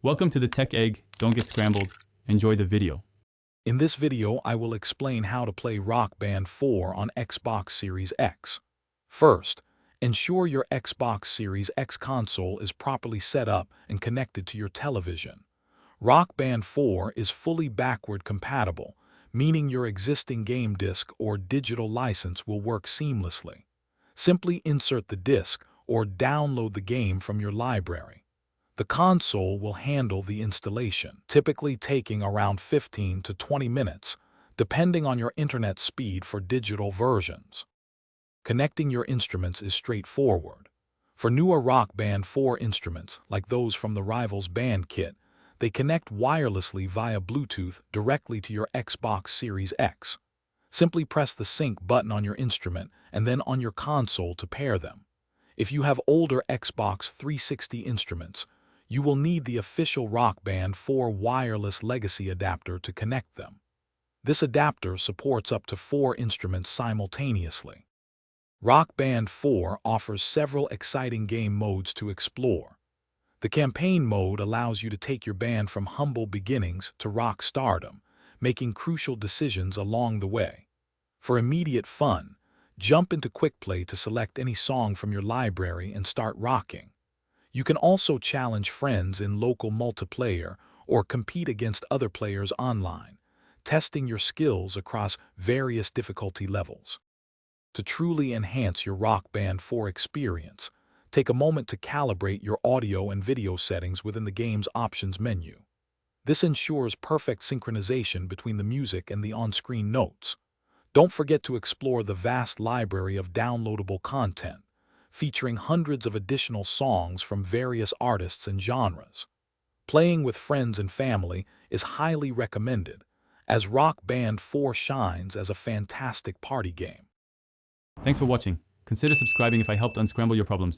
Welcome to the Tech Egg. Don't get scrambled. Enjoy the video. In this video, I will explain how to play Rock Band 4 on Xbox Series X. First, ensure your Xbox Series X console is properly set up and connected to your television. Rock Band 4 is fully backward compatible, meaning your existing game disc or digital license will work seamlessly. Simply insert the disc or download the game from your library. The console will handle the installation, typically taking around 15 to 20 minutes, depending on your internet speed for digital versions. Connecting your instruments is straightforward. For newer Rock Band 4 instruments, like those from the Rivals Band Kit, they connect wirelessly via Bluetooth directly to your Xbox Series X. Simply press the sync button on your instrument and then on your console to pair them. If you have older Xbox 360 instruments, you will need the official Rock Band 4 wireless legacy adapter to connect them. This adapter supports up to 4 instruments simultaneously. Rock Band 4 offers several exciting game modes to explore. The campaign mode allows you to take your band from humble beginnings to rock stardom, making crucial decisions along the way. For immediate fun, jump into Quick Play to select any song from your library and start rocking. You can also challenge friends in local multiplayer or compete against other players online, testing your skills across various difficulty levels. To truly enhance your Rock Band 4 experience, take a moment to calibrate your audio and video settings within the game's options menu. This ensures perfect synchronization between the music and the on-screen notes. Don't forget to explore the vast library of downloadable content, featuring hundreds of additional songs from various artists and genres. Playing with friends and family is highly recommended, as Rock Band 4 shines as a fantastic party game. Thanks for watching. Consider subscribing if I helped unscramble your problems.